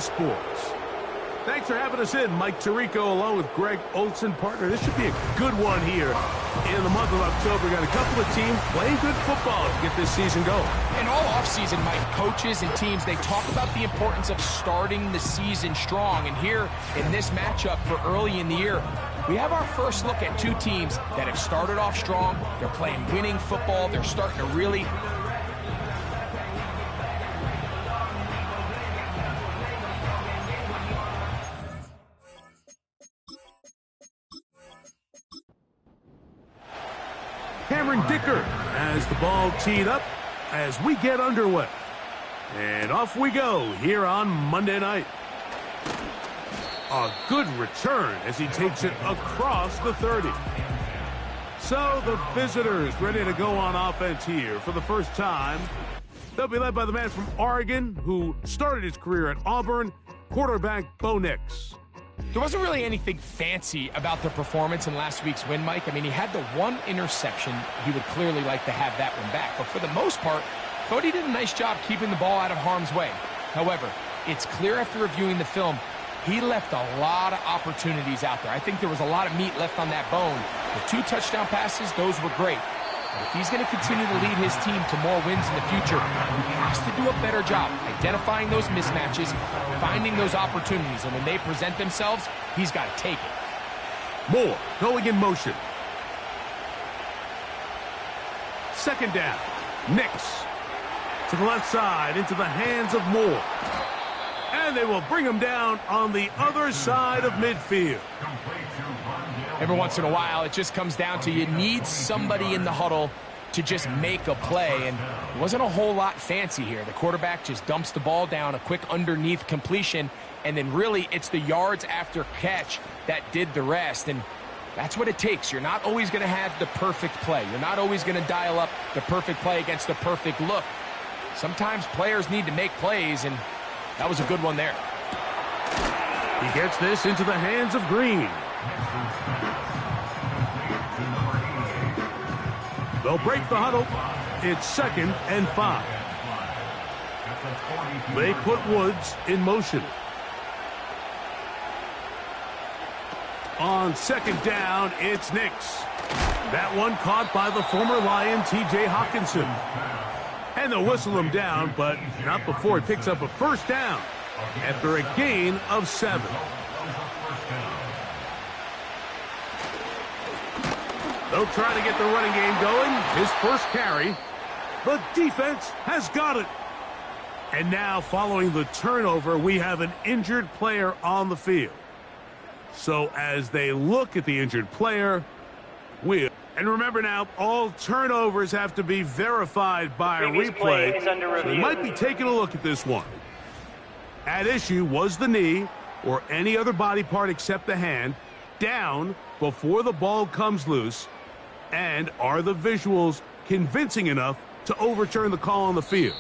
Sports. Thanks for having us in, Mike Tirico, along with Greg Olson, partner. This should be a good one here in the month of October. Got a couple of teams playing good football to get this season going. And all offseason, Mike, coaches and teams, they talk about the importance of starting the season strong. And here in this matchup for early in the year, we have our first look at two teams that have started off strong. They're playing winning football. They're starting to really... Cameron Dicker has the ball teed up as we get underway. And off we go here on Monday night. A good return as he takes it across the 30. So the visitors ready to go on offense here for the first time. They'll be led by the man from Oregon who started his career at Auburn, quarterback Bo Nix. There wasn't really anything fancy about their performance in last week's win, Mike. I mean, he had the one interception. He would clearly like to have that one back. But for the most part, thought he did a nice job keeping the ball out of harm's way. However, it's clear after reviewing the film, he left a lot of opportunities out there. I think there was a lot of meat left on that bone. The 2 touchdown passes, those were great. But if he's going to continue to lead his team to more wins in the future, he has to do a better job identifying those mismatches, finding those opportunities, and when they present themselves, he's got to take it. Moore going in motion. Second down. Nix to the left side into the hands of Moore. And they will bring him down on the other side of midfield. Every once in a while, it just comes down to you need somebody in the huddle to just make a play, and it wasn't a whole lot fancy here. The quarterback just dumps the ball down, a quick underneath completion, and then really it's the yards after catch that did the rest, and that's what it takes. You're not always going to have the perfect play. You're not always going to dial up the perfect play against the perfect look. Sometimes players need to make plays, and that was a good one there. He gets this into the hands of Green. They'll break the huddle. It's 2nd and 5. They put Woods in motion. On 2nd down, it's Nix. That one caught by the former Lion, T.J. Hawkinson. And they'll whistle him down, but not before he picks up a first down after a gain of 7. They'll try to get the running game going. His first carry. The defense has got it. And now, following the turnover, we have an injured player on the field. So as they look at the injured player, and remember now, all turnovers have to be verified by a replay. So they might be taking a look at this one. At issue was the knee, or any other body part except the hand, down before the ball comes loose. And are the visuals convincing enough to overturn the call on the field?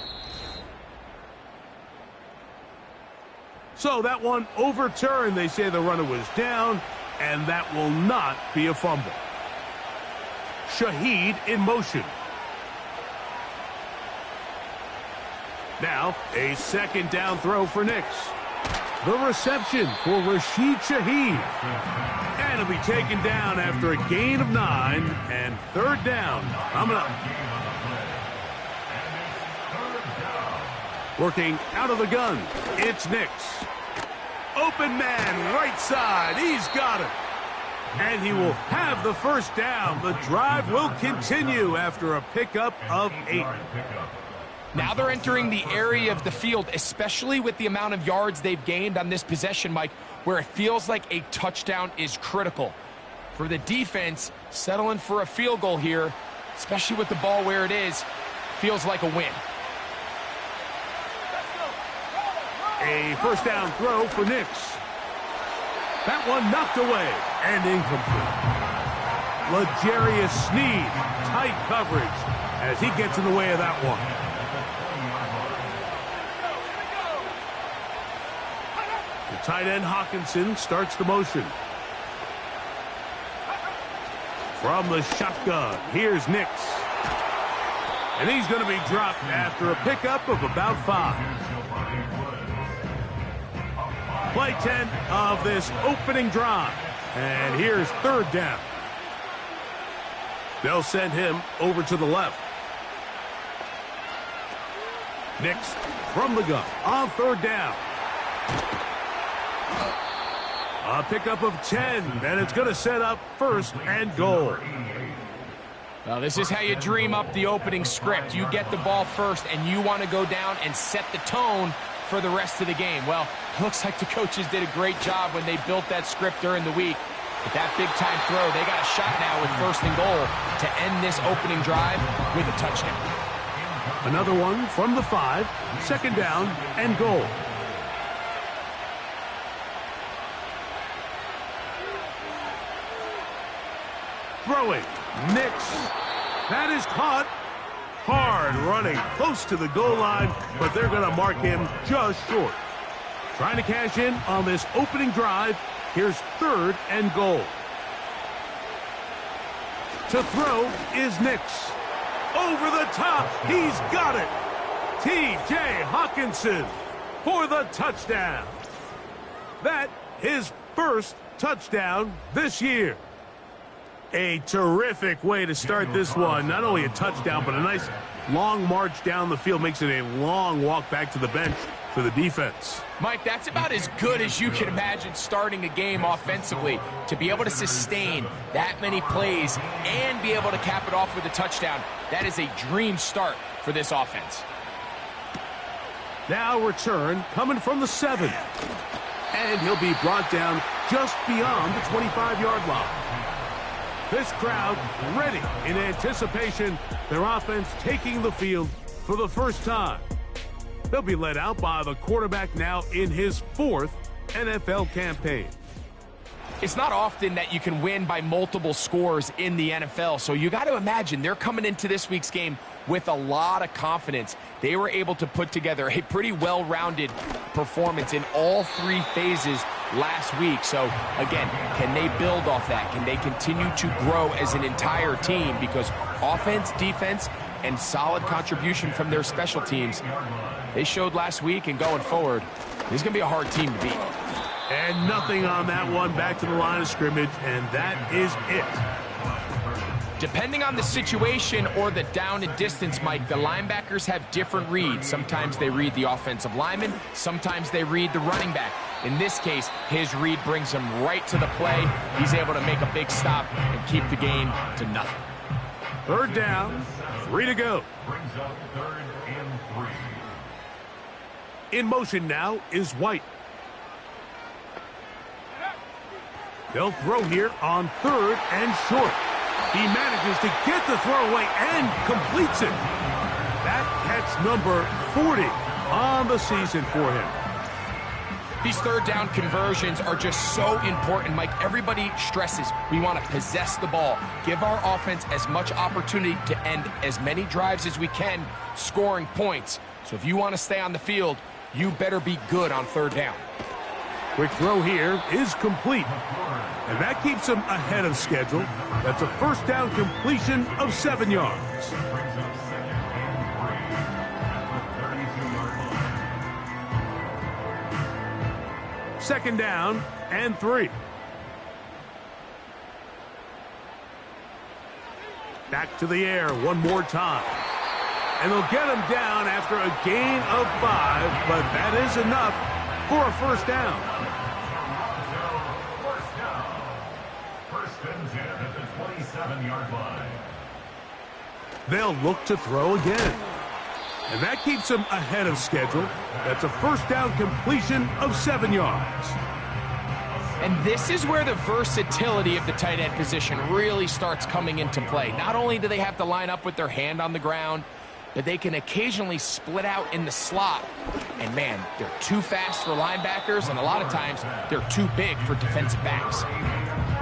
So that one overturned. They say the runner was down, and that will not be a fumble. Shaheed in motion. Now, a 2nd down throw for Nix. The reception for Rashid Shaheed. And it'll be taken down after a gain of 9, and 3rd down coming up. Working out of the gun, it's Nix. Open man, right side, he's got it. And he will have the first down. The drive will continue after a pickup of 8. Now they're entering the area of the field, especially with the amount of yards they've gained on this possession, Mike, where it feels like a touchdown is critical. For the defense, settling for a field goal here, especially with the ball where it is, feels like a win. A first down throw for Nix. That one knocked away and incomplete. L'Jarius Sneed, tight coverage as he gets in the way of that one. The tight end Hawkinson starts the motion. From the shotgun, here's Nix. And he's going to be dropped after a pickup of about 5. Play 10 of this opening drive. And here's third down. They'll send him over to the left. Nix from the gun on third down. A pickup of 10, and it's going to set up first and goal. Well, this is how you dream up the opening script. You get the ball first, and you want to go down and set the tone for the rest of the game. Well, it looks like the coaches did a great job when they built that script during the week. But that big-time throw, they got a shot now with first and goal to end this opening drive with a touchdown. Another one from the 5, second down and goal. Throwing, Nix. That is caught. Hard running, close to the goal line, but they're going to mark him just short. Trying to cash in on this opening drive. Here's third and goal. To throw is Nix. Over the top, he's got it. T.J. Hawkinson for the touchdown. That his first touchdown this year. A terrific way to start this one. Not only a touchdown, but a nice long march down the field. Makes it a long walk back to the bench for the defense. Mike, that's about as good as you can imagine starting a game offensively. To be able to sustain that many plays and be able to cap it off with a touchdown, that is a dream start for this offense. Now return coming from the 7. And he'll be brought down just beyond the 25-yard line. This crowd ready in anticipation, their offense taking the field for the first time. They'll be led out by the quarterback now in his 4th NFL campaign. It's not often that you can win by multiple scores in the NFL, so you got to imagine they're coming into this week's game with a lot of confidence. They were able to put together a pretty well-rounded performance in all 3 phases last week. So, again, can they build off that? Can they continue to grow as an entire team? Because offense, defense, and solid contribution from their special teams, they showed last week, and going forward, this is going to be a hard team to beat. And nothing on that one, back to the line of scrimmage, and that is it. Depending on the situation or the down and distance, Mike, the linebackers have different reads. Sometimes they read the offensive lineman, sometimes they read the running back. In this case, his read brings him right to the play. He's able to make a big stop and keep the game to nothing. Third down, 3 to go. Brings up third and 3. In motion now is White. They'll throw here on third and short. He manages to get the throw away and completes it. That catch number 40 on the season for him. These third down conversions are just so important, Mike. Everybody stresses we want to possess the ball, give our offense as much opportunity to end as many drives as we can, scoring points. So if you want to stay on the field, you better be good on third down. Quick throw here is complete. And that keeps him ahead of schedule. That's a first down completion of 7 yards. Second down and 3. Back to the air one more time. And they'll get him down after a gain of 5, but that is enough for a first down. First and 10 at the 27-yard line. They'll look to throw again. And that keeps him ahead of schedule. That's a first down completion of 7 yards. And this is where the versatility of the tight end position really starts coming into play. Not only do they have to line up with their hand on the ground, but they can occasionally split out in the slot. And man, they're too fast for linebackers, and a lot of times they're too big for defensive backs.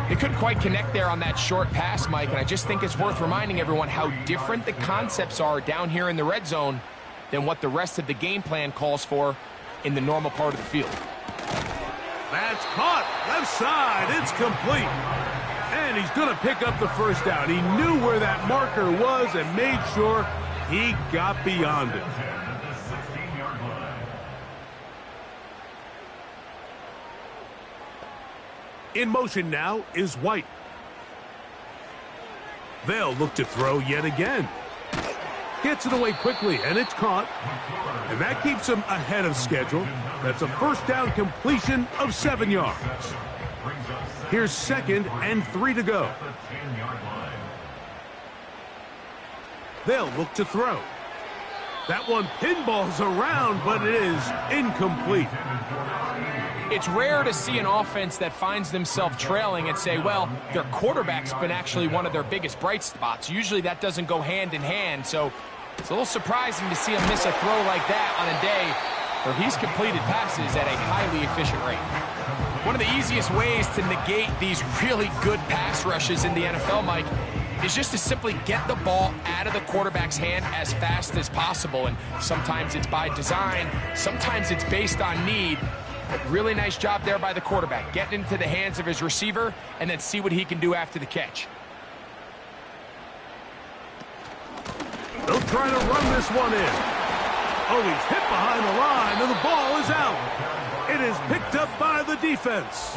They couldn't quite connect there on that short pass, Mike, and I just think it's worth reminding everyone how different the concepts are down here in the red zone than what the rest of the game plan calls for in the normal part of the field. That's caught. Left side. It's complete. And he's going to pick up the first down. He knew where that marker was and made sure he got beyond it. In motion now is White. They'll look to throw yet again. Gets it away quickly, and it's caught. And that keeps him ahead of schedule. That's a first down completion of 7 yards. Here's 2nd and 3 to go. They'll look to throw. That one pinballs around, but it is incomplete. It's rare to see an offense that finds themselves trailing and say, well, their quarterback's been actually one of their biggest bright spots. Usually that doesn't go hand in hand, so it's a little surprising to see him miss a throw like that on a day where he's completed passes at a highly efficient rate. One of the easiest ways to negate these really good pass rushes in the NFL, Mike, is just to simply get the ball out of the quarterback's hand as fast as possible. And sometimes it's by design, sometimes it's based on need. But really nice job there by the quarterback, getting into the hands of his receiver and then see what he can do after the catch. They'll try to run this one in. Oh, he's hit behind the line, and the ball is out. It is picked up by the defense.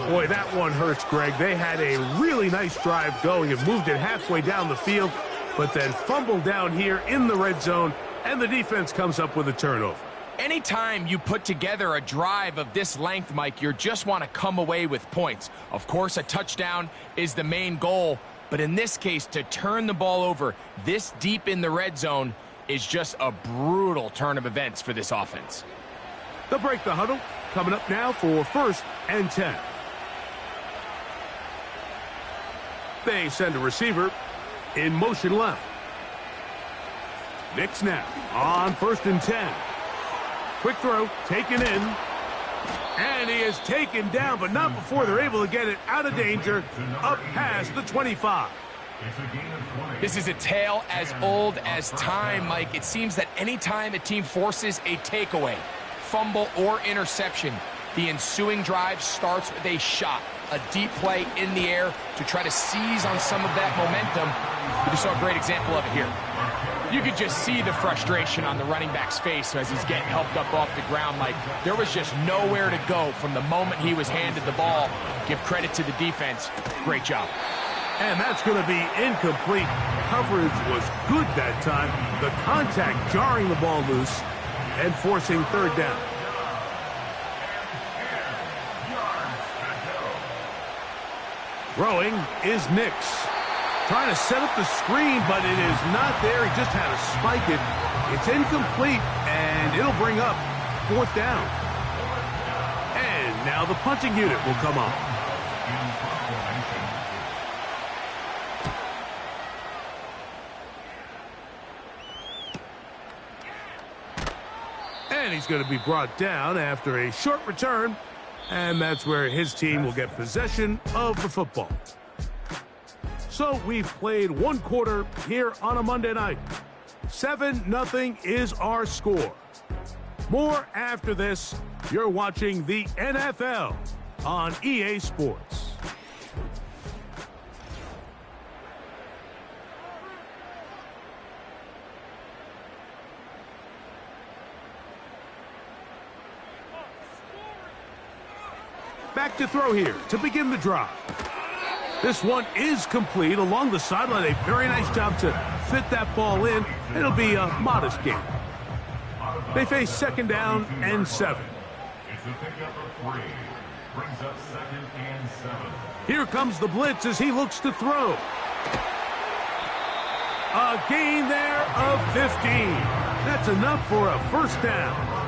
Boy, that one hurts, Greg. They had a really nice drive going and moved it halfway down the field, but then fumbled down here in the red zone, and the defense comes up with a turnover. Anytime you put together a drive of this length, Mike, you just want to come away with points. Of course, a touchdown is the main goal, but in this case, to turn the ball over this deep in the red zone is just a brutal turn of events for this offense. They'll break the huddle. Coming up now for 1st and 10. They send a receiver in motion left. Nick snap on 1st and 10. Quick throw, taken in. And he is taken down, but not before they're able to get it out of danger, up past the 25. This is a tale as old as time, Mike. It seems that anytime a team forces a takeaway, fumble, or interception, the ensuing drive starts with a shot, a deep play in the air to try to seize on some of that momentum. We just saw a great example of it here. You could just see the frustration on the running back's face as he's getting helped up off the ground. Like, there was just nowhere to go from the moment he was handed the ball. Give credit to the defense. Great job. And that's going to be incomplete. Coverage was good that time. The contact jarring the ball loose and forcing 3rd down. Throwing is Nix. Trying to set up the screen, but it is not there. He just had to spike it. It's incomplete, and it'll bring up 4th down. And now the punting unit will come on. And he's going to be brought down after a short return, and that's where his team will get possession of the football. So we've played 1 quarter here on a Monday night. 7-0 is our score. More after this. You're watching the NFL on EA Sports. Back to throw here to begin the drive. This one is complete along the sideline. A very nice job to fit that ball in. It'll be a modest gain. They face 2nd down and 7. It's a pickup of 3. Brings up 2nd and 7. Here comes the blitz as he looks to throw. A gain there of 15. That's enough for a 1st down.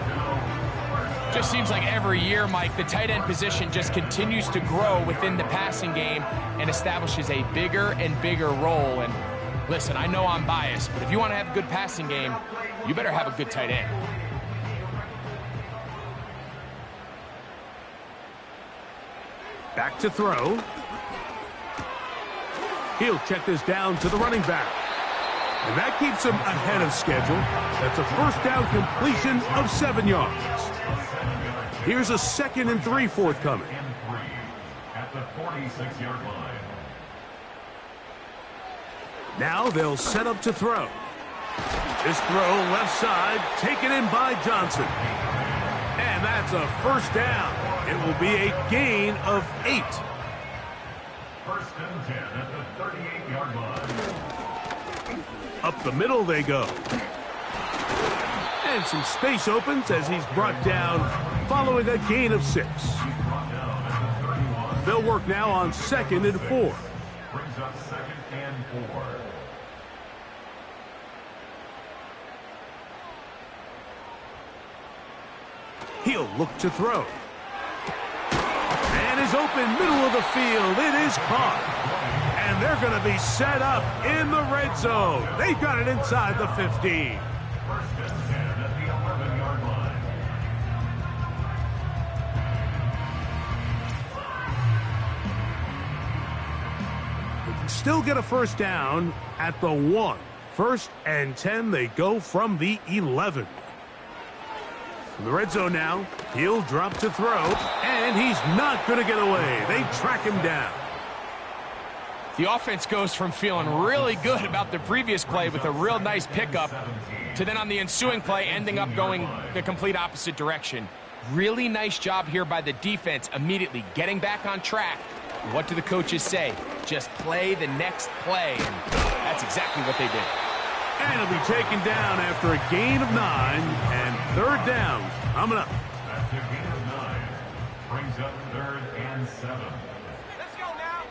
Just seems like every year, Mike, the tight end position just continues to grow within the passing game and establishes a bigger and bigger role. And listen, I know I'm biased, but if you want to have a good passing game, you better have a good tight end. Back to throw. He'll check this down to the running back. And that keeps him ahead of schedule. That's a 1st down completion of 7 yards. Here's a 2nd and 3 forthcoming. At the 46-yard line. Now they'll set up to throw. This throw left side taken in by Johnson. And that's That's a first down. It will be a gain of 8. First and 10 at the 38-yard line. Up the middle they go. And some space opens as he's brought down following a gain of 6. They'll work now on 2nd and 4. Brings up 2nd and 4. He'll look to throw. And is open middle of the field. It is caught. And they're going to be set up in the red zone. They've got it inside the 15. First and 10 at the 11-yard line. They can still get a first down at the 1. First and 10, they go from the 11. In the red zone now, he'll drop to throw, and he's not going to get away. They track him down. The offense goes from feeling really good about the previous play with a real nice pickup to then on the ensuing play ending up going the complete opposite direction. Really nice job here by the defense immediately getting back on track. What do the coaches say? Just play the next play, and that's exactly what they did. And he'll be taken down after a gain of 9 and 3rd down coming up. After a gain of 9, brings up 3rd and 7. Let's go now.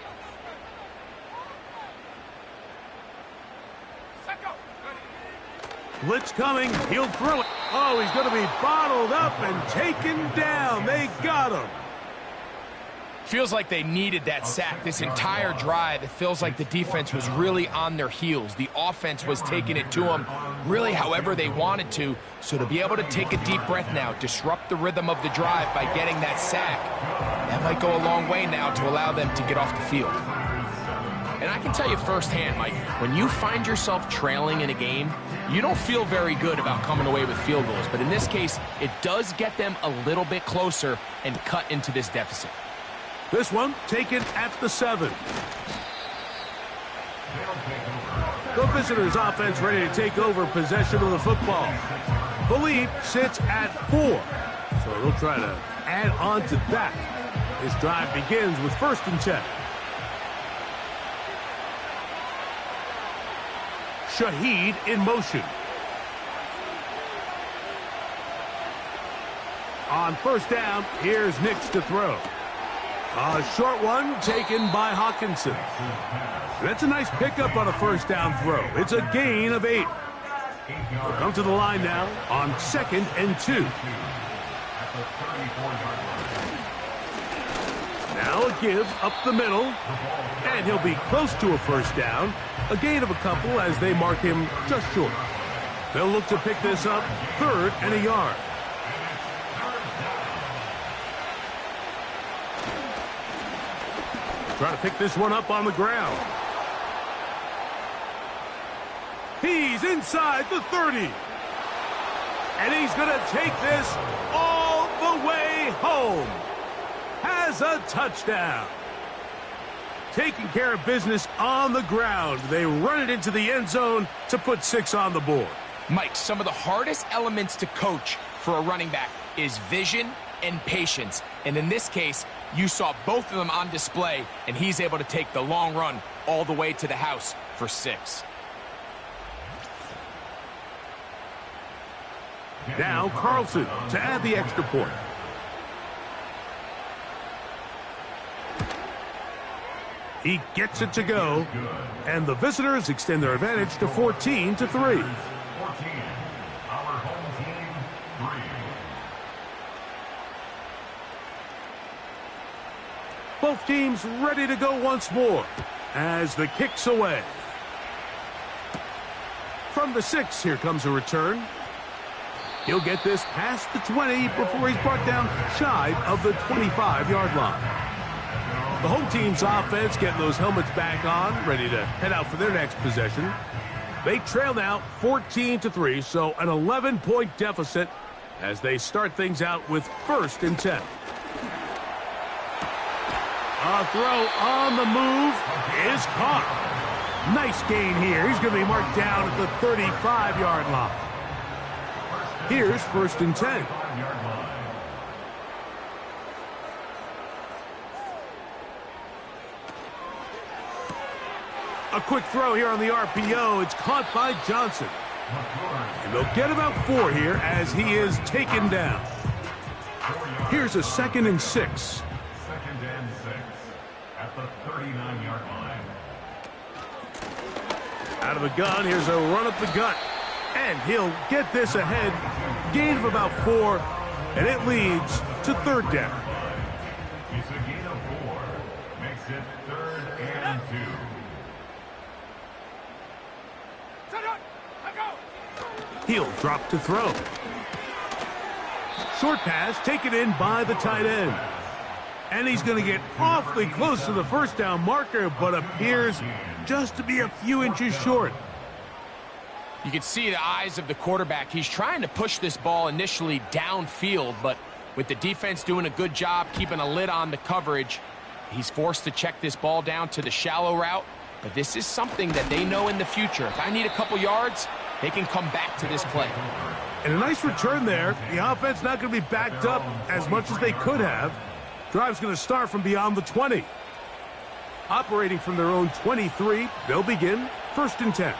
Let's go. Blitz coming. He'll throw it. Oh, he's going to be bottled up and taken down. They got him. Feels like they needed that sack this entire drive. It feels like the defense was really on their heels. The offense was taking it to them really however they wanted to. So to be able to take a deep breath now, disrupt the rhythm of the drive by getting that sack, that might go a long way now to allow them to get off the field. And I can tell you firsthand, Mike, when you find yourself trailing in a game, you don't feel very good about coming away with field goals. But in this case, it does get them a little bit closer and cut into this deficit. This one taken at the 7. The visitors' offense ready to take over possession of the football. Philippe sits at 4, so they'll try to add on to that. This drive begins with 1st and 10. Shaheed in motion. On 1st down, here's Nix to throw. A short one taken by Hawkinson. That's a nice pickup on a 1st down throw. It's a gain of 8. They'll come to the line now on 2nd and 2. Now a give up the middle, and he'll be close to a 1st down. A gain of a couple as they mark him just short. They'll look to pick this up 3rd and a yard. Trying to pick this one up on the ground. He's inside the 30. And he's going to take this all the way home. Has a touchdown. Taking care of business on the ground. They run it into the end zone to put 6 on the board. Mike, some of the hardest elements to coach for a running back is vision and patience. And in this case, you saw both of them on display, and he's able to take the long run all the way to the house for 6. Now Carlson to add the extra point. He gets it to go, and the visitors extend their advantage to 14-3. Both teams ready to go once more as the kick's away. From the 6, here comes a return. He'll get this past the 20 before he's brought down shy of the 25-yard line. The home team's offense getting those helmets back on, ready to head out for their next possession. They trail now 14-3, so an 11-point deficit as they start things out with 1st and 10. A throw on the move is caught. Nice gain here. He's going to be marked down at the 35-yard line. Here's 1st and 10. A quick throw here on the RPO. It's caught by Johnson. And they'll get about 4 here as he is taken down. Here's a 2nd and 6. 2nd and 6 at the 39-yard line. Out of the gun, here's a run up the gut. And he'll get this ahead. Gain of about 4. And it leads to 3rd down. It's a gain of 4. Makes it 3rd and 2. He'll drop to throw. Short pass taken in by the tight end. And he's going to get awfully close to the 1st down marker, but appears just to be a few inches short. You can see the eyes of the quarterback. He's trying to push this ball initially downfield, but with the defense doing a good job keeping a lid on the coverage, he's forced to check this ball down to the shallow route. But this is something that they know in the future. If I need a couple yards, they can come back to this play. And a nice return there. The offense not going to be backed up as much as they could have. Drive's going to start from beyond the 20. Operating from their own 23, they'll begin 1st and 10.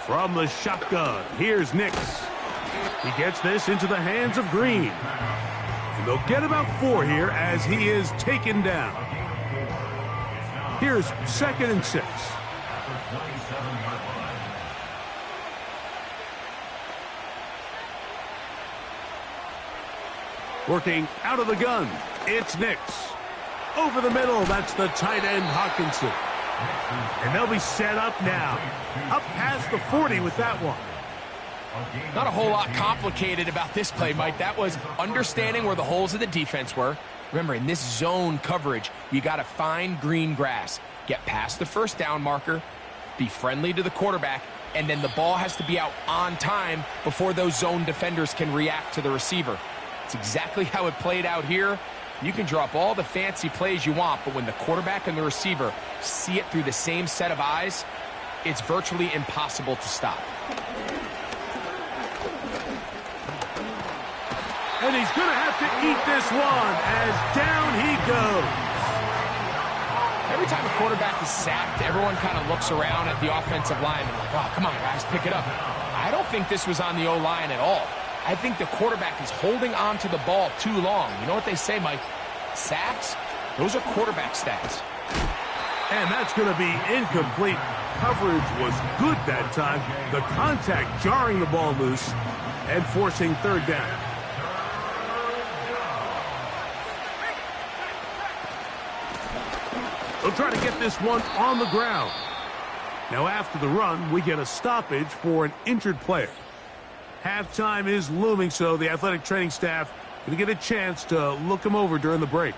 From the shotgun, here's Nix. He gets this into the hands of Green. And they'll get about 4 here as he is taken down. Here's 2nd and 6. Working out of the gun, it's Nix. Over the middle, that's the tight end Hawkinson. And they'll be set up now. Up past the 40 with that one. Not a whole lot complicated about this play, Mike. That was understanding where the holes of the defense were. Remember, in this zone coverage, you got to find green grass. Get past the 1st down marker, be friendly to the quarterback, and then the ball has to be out on time before those zone defenders can react to the receiver. It's exactly how it played out here. You can drop all the fancy plays you want, but when the quarterback and the receiver see it through the same set of eyes, it's virtually impossible to stop. And he's going to have to eat this one as down he goes. Every time a quarterback is sacked, everyone kind of looks around at the offensive line and like, oh, come on, guys, pick it up. I don't think this was on the O-line at all. I think the quarterback is holding on to the ball too long. You know what they say, Mike? Sacks, those are quarterback stats. And that's going to be incomplete. Coverage was good that time. The contact jarring the ball loose and forcing 3rd down. They'll try to get this one on the ground. Now after the run, we get a stoppage for an injured player. Halftime is looming, so the athletic training staff going to get a chance to look him over during the break.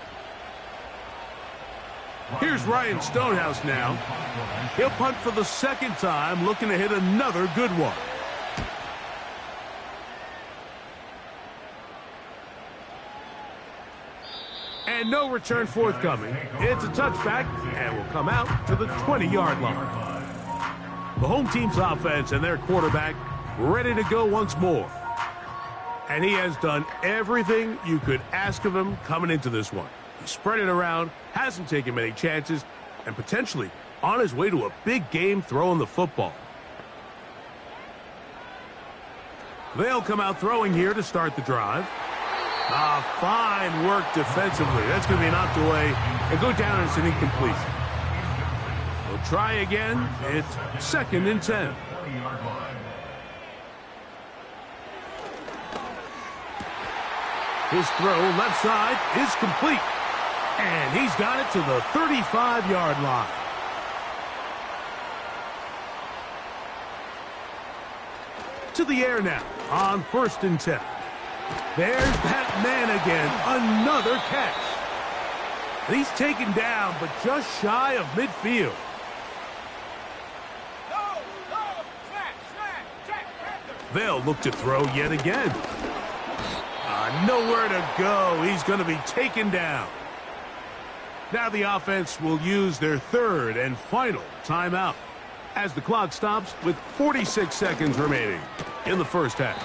Here's Ryan Stonehouse now. He'll punt for the 2nd time, looking to hit another good one. And no return forthcoming. It's a touchback, and will come out to the 20-yard line. The home team's offense and their quarterback ready to go once more. And he has done everything you could ask of him coming into this one. He spread it around, hasn't taken many chances, and potentially on his way to a big game throwing the football. They'll come out throwing here to start the drive. Fine work defensively. That's going to be knocked away and go down as an incompletion. We'll try again. It's 2nd and 10. His throw left side is complete. And he's got it to the 35-yard line. To the air now on 1st and 10. There's that man again. Another catch. And he's taken down, but just shy of midfield. They'll look to throw yet again. Nowhere to go. He's going to be taken down. Now the offense will use their 3rd and final timeout as the clock stops with 46 seconds remaining in the 1st half.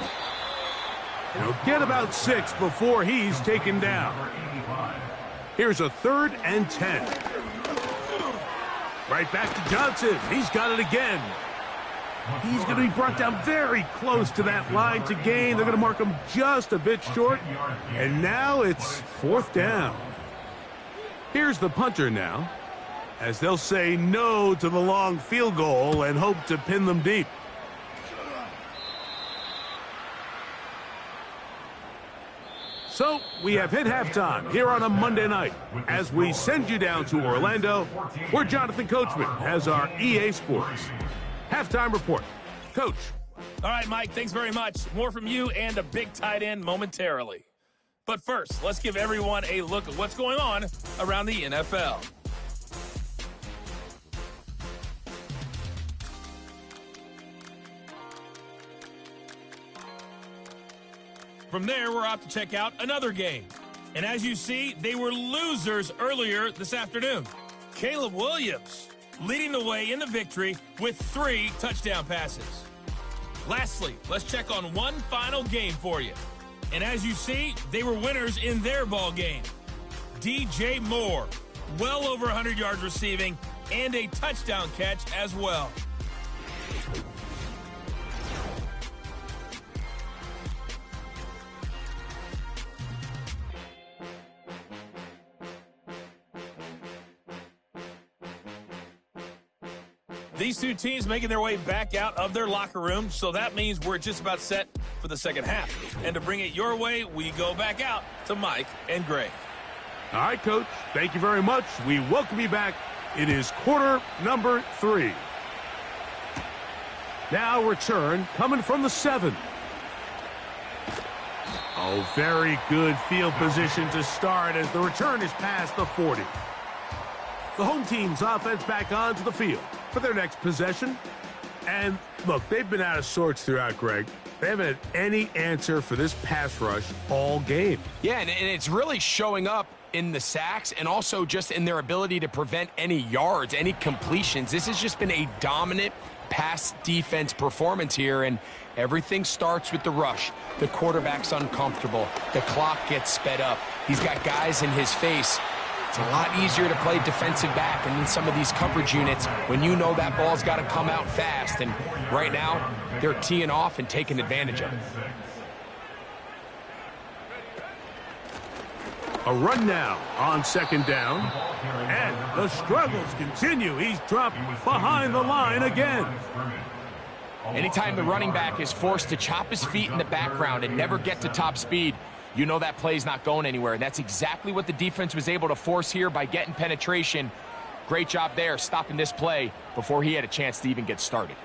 And he'll get about 6 before he's taken down. Here's a 3rd and 10. Right back to Johnson. He's got it again. He's going to be brought down very close to that line to gain. They're going to mark him just a bit short. And now it's 4th down. Here's the punter now, as they'll say no to the long field goal and hope to pin them deep. So we have hit halftime here on a Monday night as we send you down to Orlando, where Jonathan Coachman has our EA Sports halftime report. Coach. All right, Mike, thanks very much. More from you and a big tight end momentarily. But first, let's give everyone a look at what's going on around the NFL. From there, we're off to check out another game. And as you see, they were losers earlier this afternoon. Caleb Williams leading the way in the victory with 3 touchdown passes. Lastly, let's check on one final game for you. And as you see, they were winners in their ball game. DJ Moore, well over 100 yards receiving and a touchdown catch as well. These two teams making their way back out of their locker room, so that means we're just about set for the second half. And to bring it your way, we go back out to Mike and Greg. All right, Coach. Thank you very much. We welcome you back. It is quarter number 3. Now return coming from the 7. Oh, very good field position to start as the return is past the 40. The home team's offense back onto the field for their next possession. And look, they've been out of sorts throughout, Greg. They haven't had any answer for this pass rush all game. Yeah, and it's really showing up in the sacks and also just in their ability to prevent any yards, any completions. This has just been a dominant pass defense performance here, and everything starts with the rush. The quarterback's uncomfortable. The clock gets sped up. He's got guys in his face. It's a lot easier to play defensive back and in some of these coverage units when you know that ball's got to come out fast. And right now, they're teeing off and taking advantage of it. A run now on 2nd down. And the struggles continue. He's dropped behind the line again. Anytime the running back is forced to chop his feet in the background and never get to top speed, you know that play's not going anywhere. And that's exactly what the defense was able to force here by getting penetration. Great job there, stopping this play before he had a chance to even get started.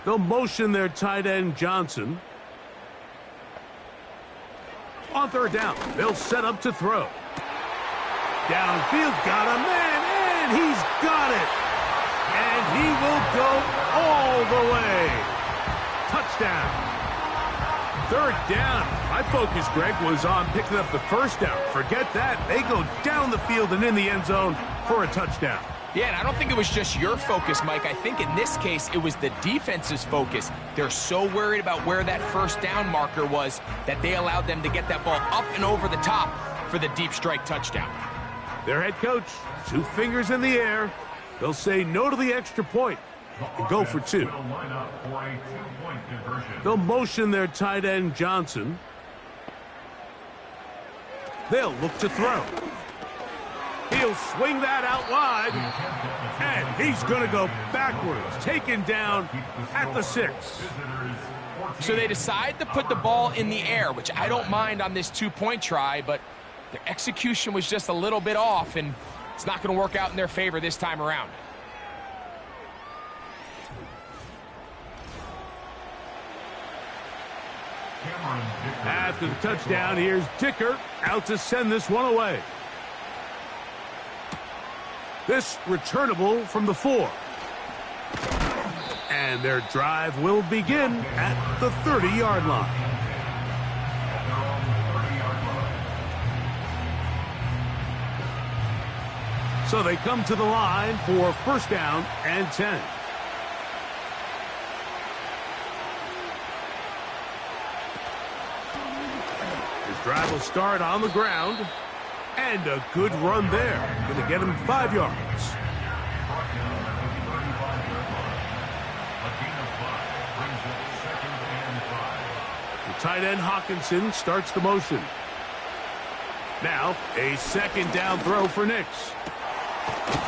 They'll motion their tight end, Johnson. On 3rd down, they'll set up to throw. Downfield, got a man, and he's got it. And he will go all the way. Touchdown. 3rd down. My focus, Greg, was on picking up the 1st down. Forget that. They go down the field and in the end zone for a touchdown. Yeah, and I don't think it was just your focus, Mike. I think in this case, it was the defense's focus. They're so worried about where that 1st down marker was that they allowed them to get that ball up and over the top for the deep strike touchdown. Their head coach, 2 fingers in the air. They'll say no to the extra point and go for 2. They'll motion their tight end, Johnson. They'll look to throw. He'll swing that out wide, and he's going to go backwards, taken down at the 6. So they decide to put the ball in the air, which I don't mind on this 2-point try, but their execution was just a little bit off, and it's not going to work out in their favor this time around. After the touchdown, here's Dicker out to send this one away. This returnable from the 4. And their drive will begin at the 30-yard line. So they come to the line for 1st down and 10. Drive will start on the ground. And a good run there. Going to get him 5 yards. The tight end Hawkinson starts the motion. Now, a second down throw for Nix.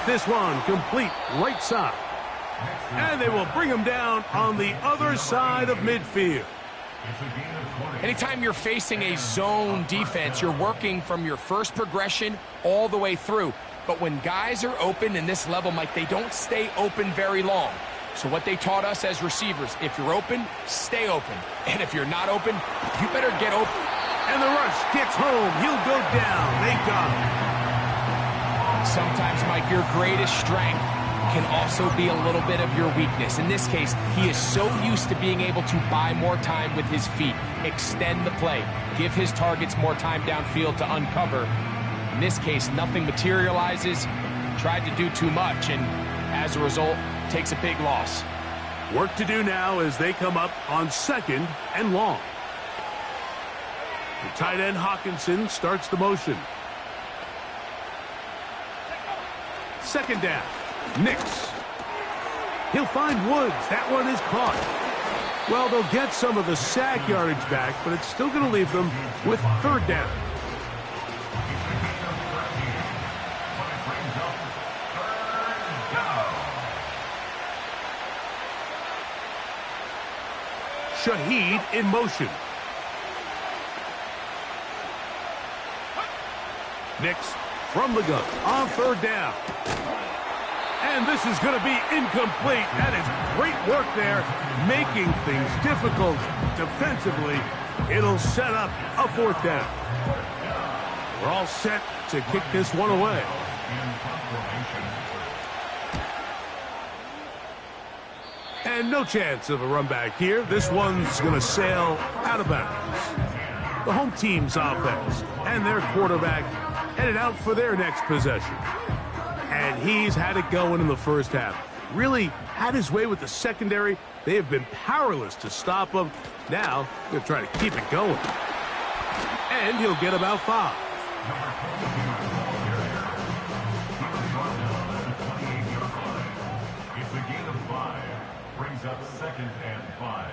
This one complete right side. And they will bring him down on the other side of midfield. Anytime you're facing a zone defense, you're working from your first progression all the way through. But when guys are open in this level, Mike, they don't stay open very long. So what they taught us as receivers, if you're open, stay open. And if you're not open, you better get open. And the rush gets home. He'll go down. They got him. Sometimes, Mike, your greatest strength can also be a little bit of your weakness. In this case, he is so used to being able to buy more time with his feet, extend the play, give his targets more time downfield to uncover. In this case, nothing materializes, tried to do too much, and as a result, takes a big loss. Work to do now as they come up on second and long. The tight end Hawkinson starts the motion. Second down. Nix. He'll find Woods. That one is caught. Well, they'll get some of the sack yardage back, but it's still going to leave them with third down. Shaheed in motion. Nix from the gun on third down. And this is going to be incomplete. That is great work there, making things difficult defensively. It'll set up a fourth down. We're all set to kick this one away. And no chance of a run back here. This one's going to sail out of bounds. The home team's offense and their quarterback headed out for their next possession. And he's had it going in the first half. Really had his way with the secondary. They have been powerless to stop him. Now, they're trying to keep it going. And he'll get about 5. It's a gain of 5. Brings up second and 5.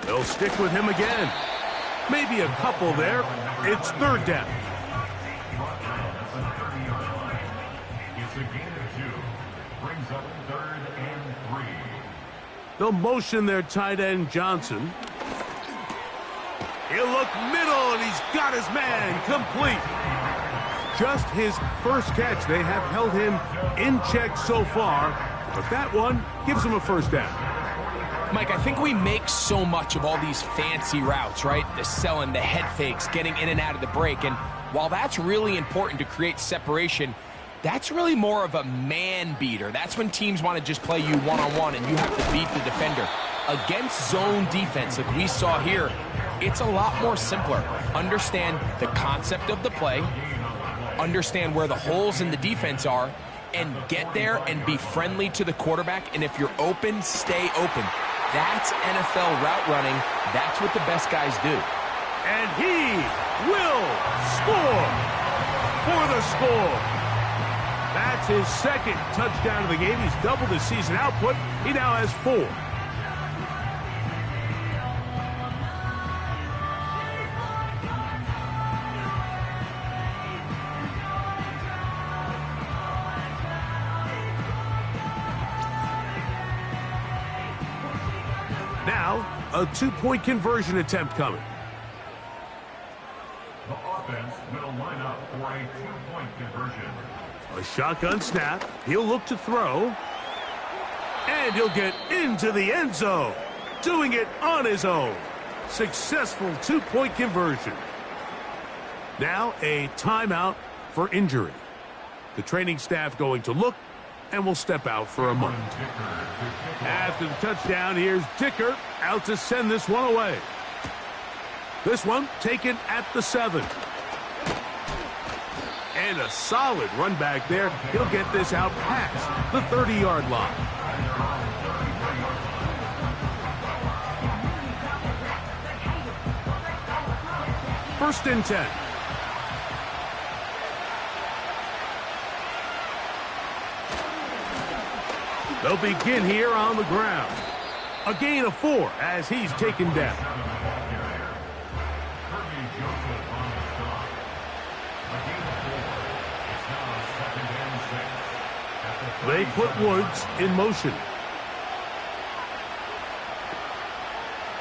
They'll stick with him again. Maybe a couple there. It's third down. It's a gain of 2. Brings up third and 3. They'll motion their tight end Johnson. He'll look middle, and he's got his man complete. Just his first catch. They have held him in check so far, but that one gives him a first down. Mike, I think we make so much of all these fancy routes, right? The selling, the head fakes, getting in and out of the break. And while that's really important to create separation, that's really more of a man beater. That's when teams want to just play you one-on-one and you have to beat the defender. Against zone defense, like we saw here, it's a lot more simpler. Understand the concept of the play, understand where the holes in the defense are, and get there and be friendly to the quarterback. And if you're open, stay open. That's NFL route running. That's what the best guys do. And he will score for the score. That's his second touchdown of the game. He's doubled his season output. He now has 4. Now, a 2-point conversion attempt coming. The offense will line up for a 2-point conversion. A shotgun snap. He'll look to throw. And he'll get into the end zone. Doing it on his own. Successful 2-point conversion. Now a timeout for injury. The training staff going to look and will step out for a moment. After the touchdown, here's Dicker out to send this one away. This one taken at the 7. And a solid run back there. He'll get this out past the 30-yard line. First and 10. They'll begin here on the ground. A gain of 4 as he's taken down. They put Woods in motion.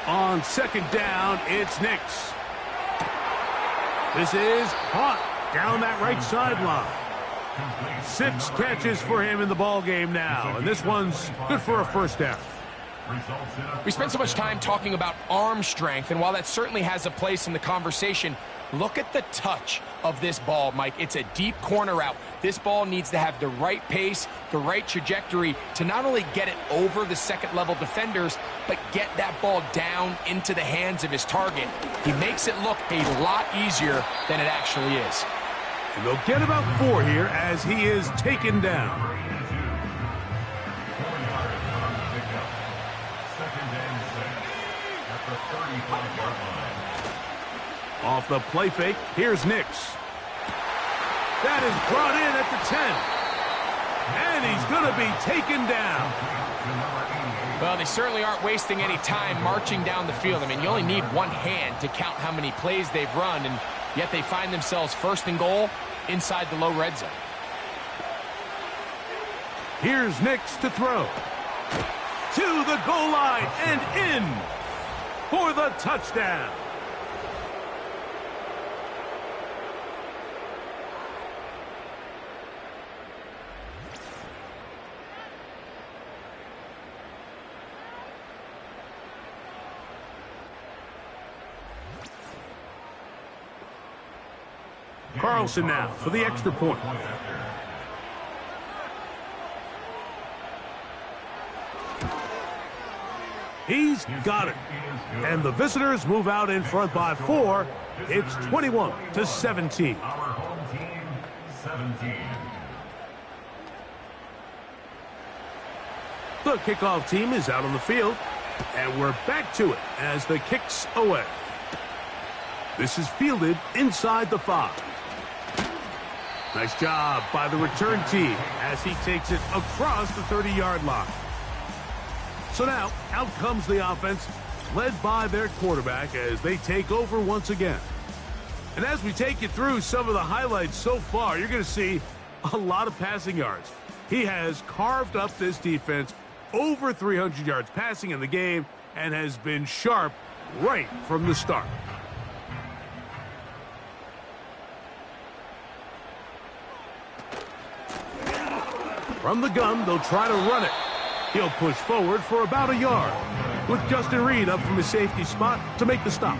On second down, it's Nix. This is caught down that right sideline. 6 catches for him in the ball game now, and this one's good for a first down. We spent so much time talking about arm strength, and while that certainly has a place in the conversation, look at the touch of this ball, Mike. It's a deep corner route. This ball needs to have the right pace, the right trajectory to not only get it over the second-level defenders, but get that ball down into the hands of his target. He makes it look a lot easier than it actually is. And they'll get about 4 here as he is taken down. Off the play fake, here's Nix. That is brought in at the 10. And he's going to be taken down. Well, they certainly aren't wasting any time marching down the field. I mean, you only need one hand to count how many plays they've run, and yet they find themselves first and goal inside the low red zone. Here's Nix to throw. To the goal line and in for the touchdown. Carlson now for the extra point. He's got it. And the visitors move out in front by 4. It's 21-17. Our home team, 17. The kickoff team is out on the field. And we're back to it as the kick's away. This is fielded inside the 5. Nice job by the return team as he takes it across the 30-yard line. So now, out comes the offense, led by their quarterback as they take over once again. And as we take you through some of the highlights so far, you're going to see a lot of passing yards. He has carved up this defense over 300 yards passing in the game and has been sharp right from the start. From the gun, they'll try to run it. He'll push forward for about a yard with Justin Reed up from his safety spot to make the stop.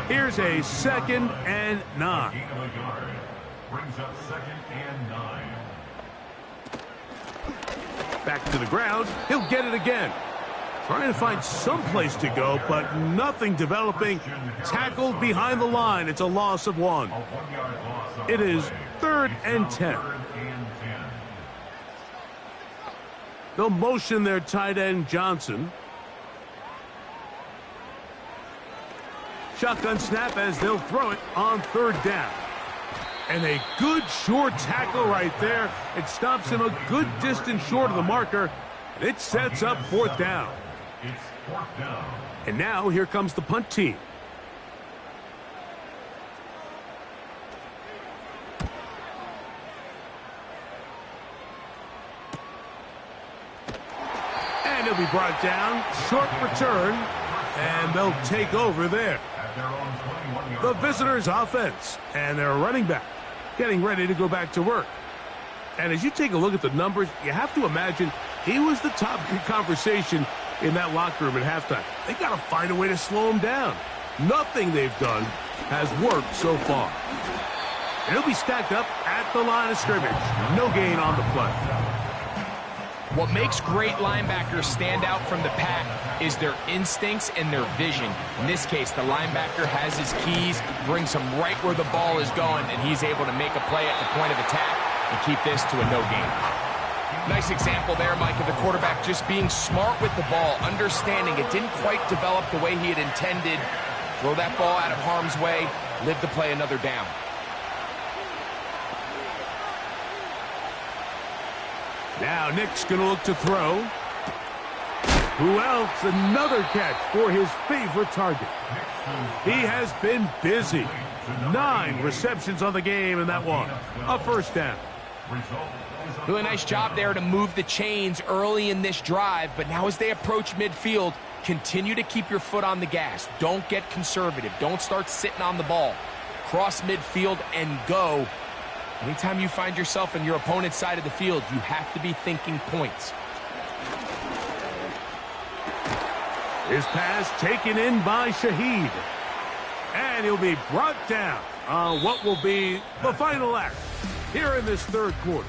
Here's a 2nd and 9. Brings up 2nd and 9. Back to the ground. He'll get it again. Trying to find some place to go, but nothing developing. Tackled behind the line. It's a loss of 1. It is 3rd and 10. They'll motion their tight end, Johnson. Shotgun snap as they'll throw it on 3rd down. And a good short tackle right there. It stops him a good distance short of the marker. And it sets up 4th down. It's 4th down. And now here comes the punt team. And he'll be brought down. Short return. And they'll take over there. The visitors' offense. And their running back getting ready to go back to work. And as you take a look at the numbers, you have to imagine he was the topic of conversation in that locker room at halftime. They got to find a way to slow him down. Nothing they've done has worked so far. And he'll be stacked up at the line of scrimmage. No gain on the play. What makes great linebackers stand out from the pack is their instincts and their vision. In this case, the linebacker has his keys, brings him right where the ball is going, and he's able to make a play at the point of attack and keep this to a no gain. Nice example there, Mike, of the quarterback just being smart with the ball, understanding it didn't quite develop the way he had intended. Throw that ball out of harm's way, live to play another down. Now Nick's going to look to throw. Who else? Another catch for his favorite target. He has been busy. 9 receptions on the game, and that one, a first down. Really nice job there to move the chains early in this drive, but now as they approach midfield, continue to keep your foot on the gas. Don't get conservative. Don't start sitting on the ball. Cross midfield and go. Anytime you find yourself on your opponent's side of the field, you have to be thinking points. His pass taken in by Shaheed. And he'll be brought down on what will be the final act here in this third quarter.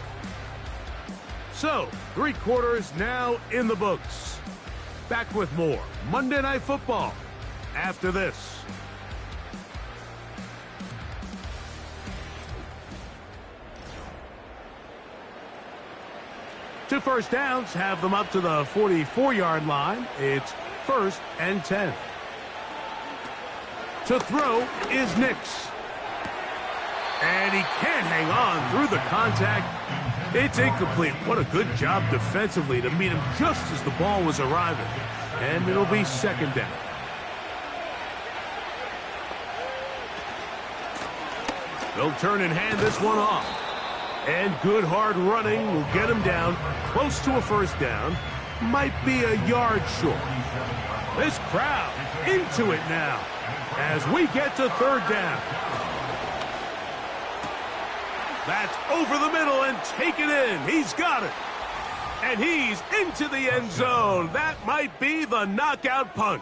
So, 3 quarters now in the books. Back with more Monday Night Football after this. Two first downs have them up to the 44-yard line. It's 1st and 10. To throw is Nix. And he can't hang on through the contact. It's incomplete. What a good job defensively to meet him just as the ball was arriving. And it'll be 2nd down. They'll turn and hand this one off. And good hard running will get him down close to a first down. Might be a yard short. This crowd into it now as we get to 3rd down. That's over the middle and taken in. He's got it. And he's into the end zone. That might be the knockout punch.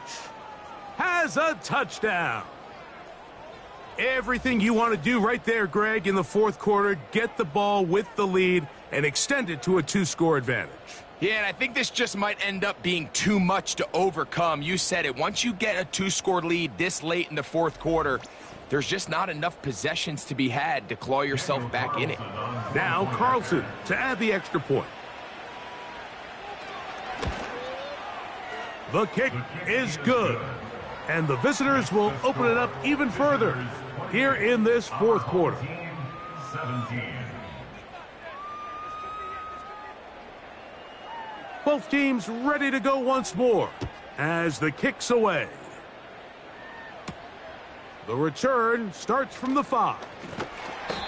Has a touchdown. Everything you want to do right there, Greg, in the 4th quarter. Get the ball with the lead and extend it to a 2-score advantage. Yeah, and I think this just might end up being too much to overcome. You said it. Once you get a 2-score lead this late in the 4th quarter, there's just not enough possessions to be had to claw yourself back in it. Now Carlson to add the extra point. The kick is good. And the visitors will open it up even further here in this 4th quarter. 17. Both teams ready to go once more as the kick's away. The return starts from the 5.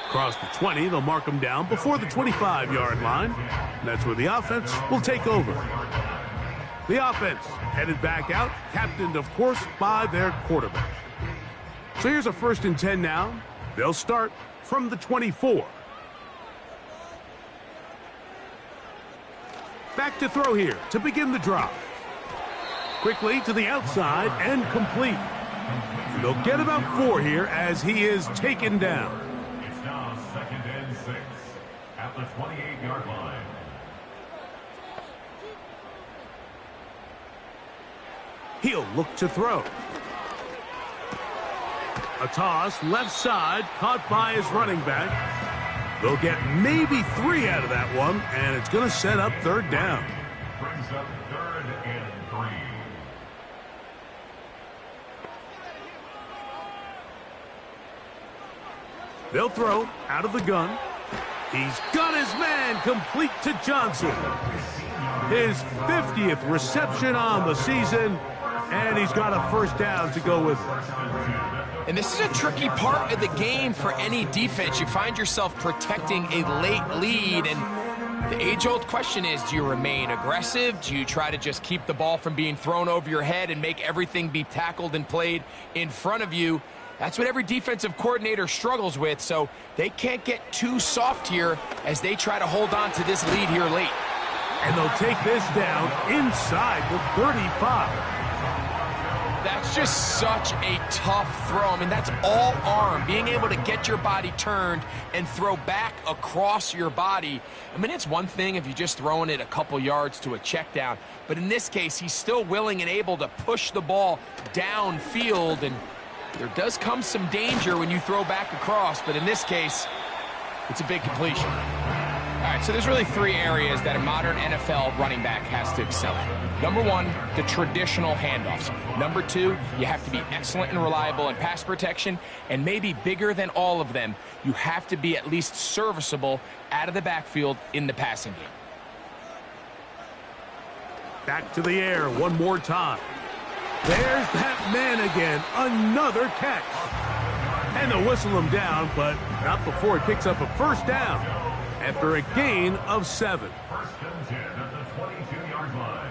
Across the 20, they'll mark them down before the 25-yard line. And that's where the offense will take over. The offense headed back out, captained, of course, by their quarterback. So here's a 1st and 10 now. They'll start from the 24. Back to throw here to begin the drive. Quickly to the outside and complete. And they'll get about 4 here as he is taken down. It's now 2nd and 6 at the 28-yard line. He'll look to throw. A toss left side caught by his running back. They'll get maybe 3 out of that one, and it's going to set up 3rd down. Brings up 3rd and 3. They'll throw out of the gun. He's got his man complete to Johnson. His 50th reception on the season, and he's got a 1st down to go with it. And this is a tricky part of the game for any defense. You find yourself protecting a late lead, and the age-old question is, do you remain aggressive? Do you try to just keep the ball from being thrown over your head and make everything be tackled and played in front of you? That's what every defensive coordinator struggles with, so they can't get too soft here as they try to hold on to this lead here late. And they'll take this down inside the 35. That's just such a tough throw. I mean, that's all arm. Being able to get your body turned and throw back across your body. I mean, it's one thing if you're just throwing it a couple yards to a check down. But in this case, he's still willing and able to push the ball downfield. And there does come some danger when you throw back across. But in this case, it's a big completion. All right, right, so there's really three areas that a modern NFL running back has to excel in. Number one, the traditional handoffs. Number two, you have to be excellent and reliable in pass protection. And maybe bigger than all of them, you have to be at least serviceable out of the backfield in the passing game. Back to the air one more time. There's that man again. Another catch. And they'll whistle him down, but not before he picks up a first down after a gain of 7. First and 10 at the 22-yard line.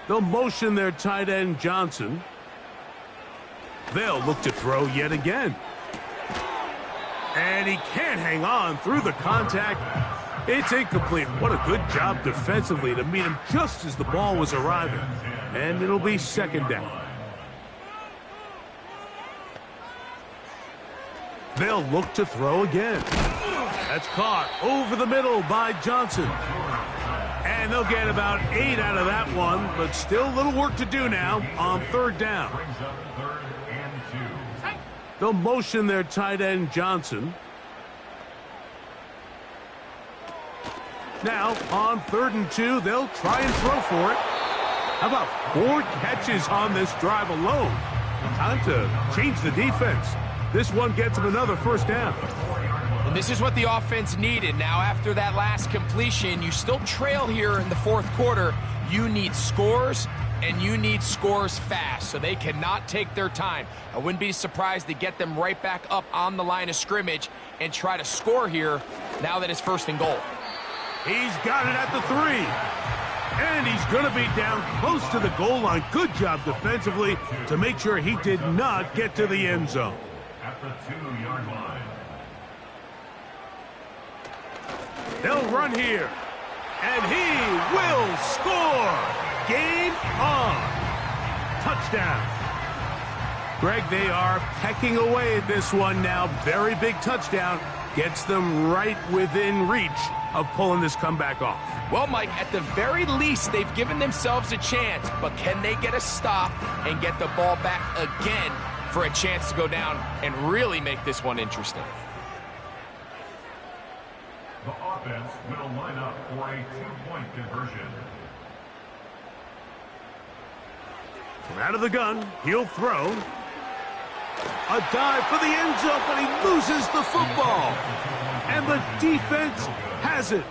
They'll motion their tight end Johnson. They'll look to throw yet again. And he can't hang on through the contact. It's incomplete. What a good job defensively to meet him just as the ball was arriving. And it'll be second down. They'll look to throw again. That's caught over the middle by Johnson. And they'll get about 8 out of that one, but still a little work to do now on third down. Brings up third and 2. They'll motion their tight end Johnson. Now, on third and 2, they'll try and throw for it. How about 4 catches on this drive alone? Time to change the defense. This one gets them another first down. And this is what the offense needed. Now, after that last completion, you still trail here in the fourth quarter. You need scores, and you need scores fast, so they cannot take their time. I wouldn't be surprised to get them right back up on the line of scrimmage and try to score here now that it's first and goal. He's got it at the 3. And he's going to be down close to the goal line. Good job defensively to make sure he did not get to the end zone. At the 2-yard line. They'll run here. And he will score. Game on. Touchdown. Greg, they are pecking away at this one now. Very big touchdown. Gets them right within reach of pulling this comeback off. Well, Mike, at the very least, they've given themselves a chance. But can they get a stop and get the ball back again for a chance to go down and really make this one interesting? The offense will line up for a 2-point conversion. From out of the gun, he'll throw. A dive for the end zone, but he loses the football. And the defense has it.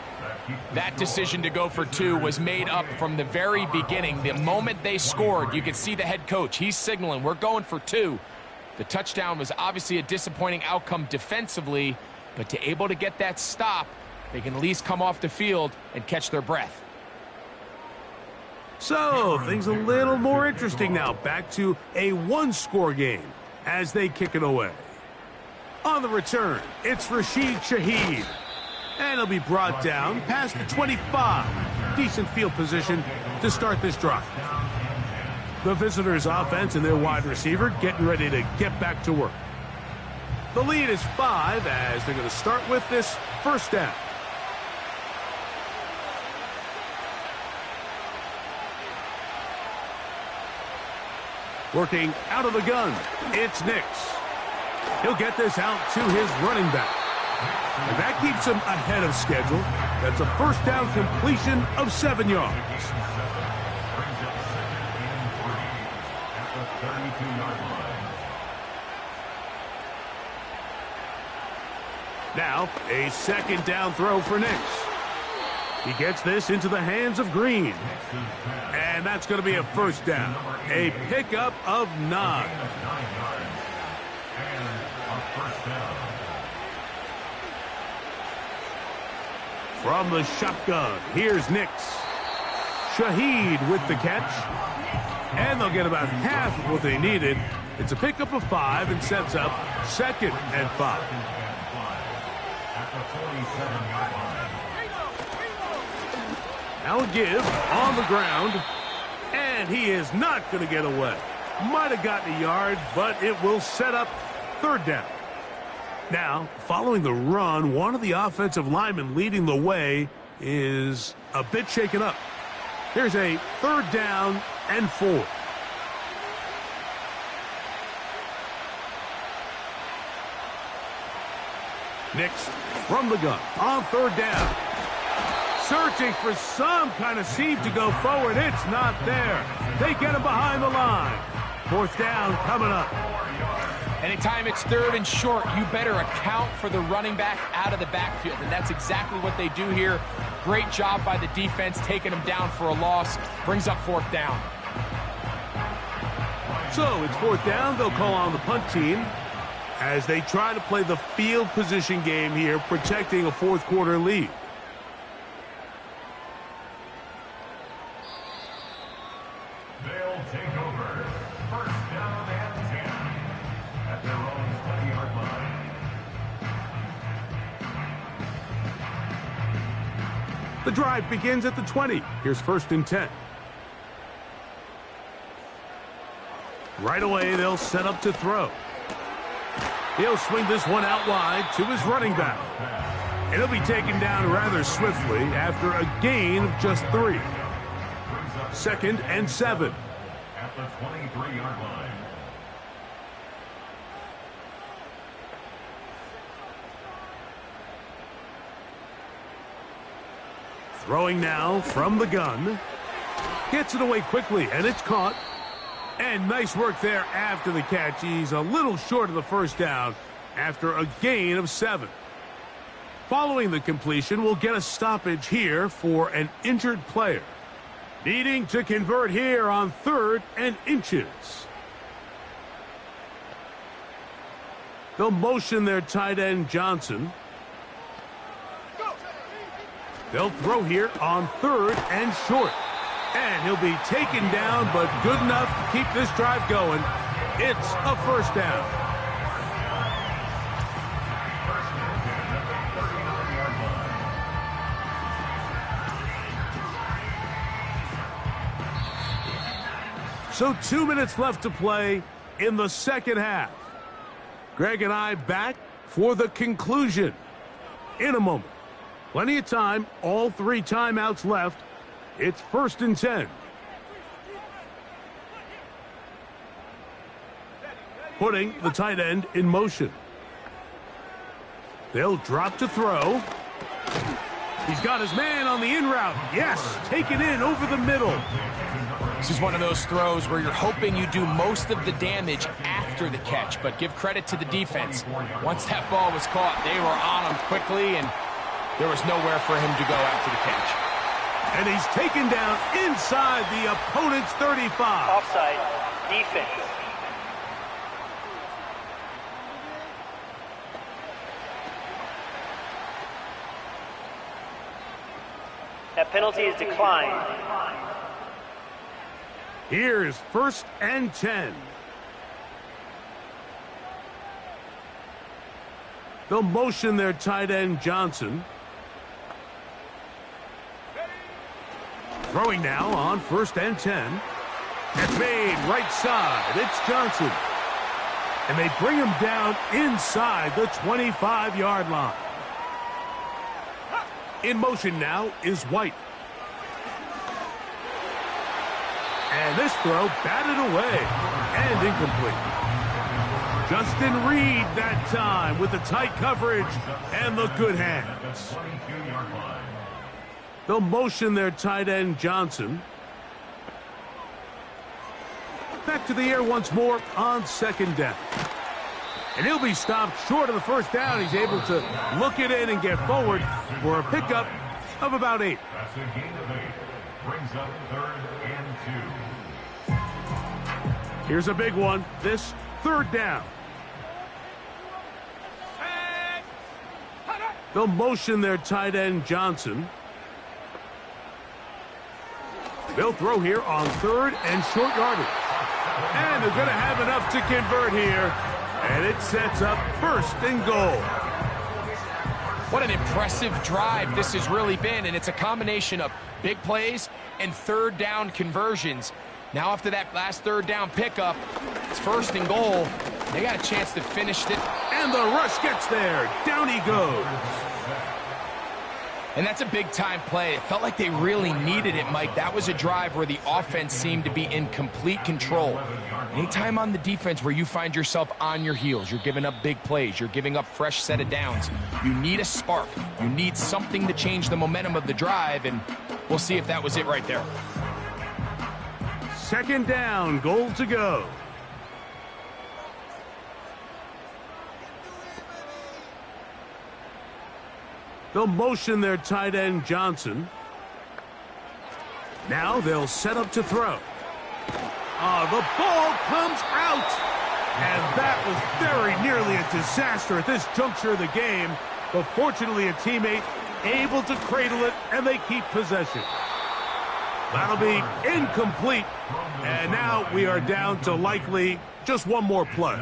That decision to go for 2 was made up from the very beginning. The moment they scored, you could see the head coach. He's signaling, we're going for 2. The touchdown was obviously a disappointing outcome defensively, but to able to get that stop, they can at least come off the field and catch their breath. So, things a little more interesting now. Back to a 1-score game as they kick it away. On the return, it's Rashid Shaheed. And he'll be brought down past the 25. Decent field position to start this drive. The visitors' offense and their wide receiver getting ready to get back to work. The lead is 5 as they're going to start with this first down. Working out of the gun, it's Nix. He'll get this out to his running back. And that keeps him ahead of schedule. That's a first down completion of 7 yards. Brings up second and 3 at the 32-yard line. Now, a second down throw for Nix. He gets this into the hands of Green. And that's going to be a first down. A pickup of 9. 9 yards. And a first down. From the shotgun, here's Nix. Shaheed with the catch. And they'll get about half of what they needed. It's a pickup of 5 and sets up second and 5. At the 47-yard line. Now a give on the ground. And he is not going to get away. Might have gotten a yard, but it will set up third down. Now, following the run, one of the offensive linemen leading the way is a bit shaken up. Here's a third down and 4. Nix from the gun on third down. searching for some kind of seam to go forward. It's not there. They get him behind the line. Fourth down coming up. Anytime it's third and short, you better account for the running back out of the backfield, and that's exactly what they do here. Great job by the defense, taking them down for a loss. Brings up fourth down. So it's fourth down. They'll call on the punt team as they try to play the field position game here, protecting a fourth quarter lead. They'll take over. First down and 10 at their own 20-yard line. The drive begins at the 20. Here's first and 10. Right away, they'll set up to throw. He'll swing this one out wide to his running back. And he'll be taken down rather swiftly after a gain of just 3. Second and 7. At the 23-yard line. Throwing now from the gun. Gets it away quickly, and it's caught. And nice work there after the catch. He's a little short of the first down after a gain of 7. Following the completion, we'll get a stoppage here for an injured player. Needing to convert here on 3rd and inches. They'll motion their tight end Johnson. They'll throw here on 3rd and short. And he'll be taken down, but good enough to keep this drive going. It's a first down. So 2 minutes left to play in the second half. Greg and I back for the conclusion in a moment. Plenty of time, all 3 timeouts left. It's first and 10. Putting the tight end in motion. They'll drop to throw. He's got his man on the in route. Yes, taken in over the middle. This is one of those throws where you're hoping you do most of the damage after the catch, but give credit to the defense. Once that ball was caught, they were on him quickly, and there was nowhere for him to go after the catch. And he's taken down inside the opponent's 35. Offside, defense. That penalty is declined. Here's first and 10. They'll motion their tight end Johnson. Throwing now on first and 10. That's made right side. It's Johnson. And they bring him down inside the 25-yard line. In motion now is White. And this throw batted away and incomplete. Justin Reed that time with the tight coverage and the good hands. They'll motion their tight end Johnson. Back to the air once more on second down. And he'll be stopped short of the first down. He's able to look it in and get forward for a pickup of about 8. That's a gain of 8. Brings up 3rd and 2. Here's a big one. This 3rd down. They'll motion their tight end Johnson. They'll throw here on 3rd and short yardage. And they're going to have enough to convert here. And it sets up first and goal. What an impressive drive this has really been, and it's a combination of big plays and 3rd down conversions. Now after that last 3rd down pickup, it's first and goal. They got a chance to finish it. And the rush gets there. Down he goes. And that's a big-time play. It felt like they really needed it, Mike. That was a drive where the offense seemed to be in complete control. Anytime on the defense where you find yourself on your heels, you're giving up big plays, you're giving up fresh set of downs, you need a spark. You need something to change the momentum of the drive, and we'll see if that was it right there. Second down, goal to go. They'll motion their tight end, Johnson. Now they'll set up to throw. The ball comes out. And that was very nearly a disaster at this juncture of the game. But fortunately, a teammate able to cradle it, and they keep possession. That'll be incomplete. And now we are down to likely just one more play.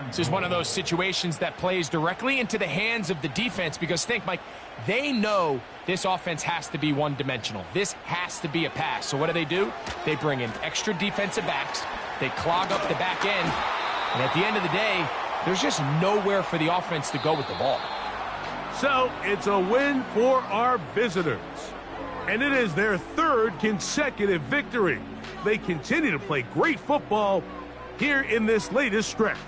This is one of those situations that plays directly into the hands of the defense because think, Mike, they know this offense has to be one-dimensional. This has to be a pass. So what do? They bring in extra defensive backs. They clog up the back end. And at the end of the day, there's just nowhere for the offense to go with the ball. So it's a win for our visitors. And it is their third consecutive victory. They continue to play great football here in this latest stretch.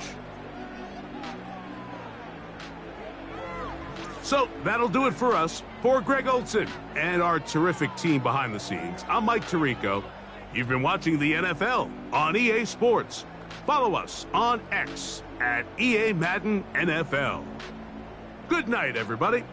So that'll do it for us. For Greg Olson and our terrific team behind the scenes, I'm Mike Tirico. You've been watching the NFL on EA Sports. Follow us on X at EA Madden NFL. Good night, everybody.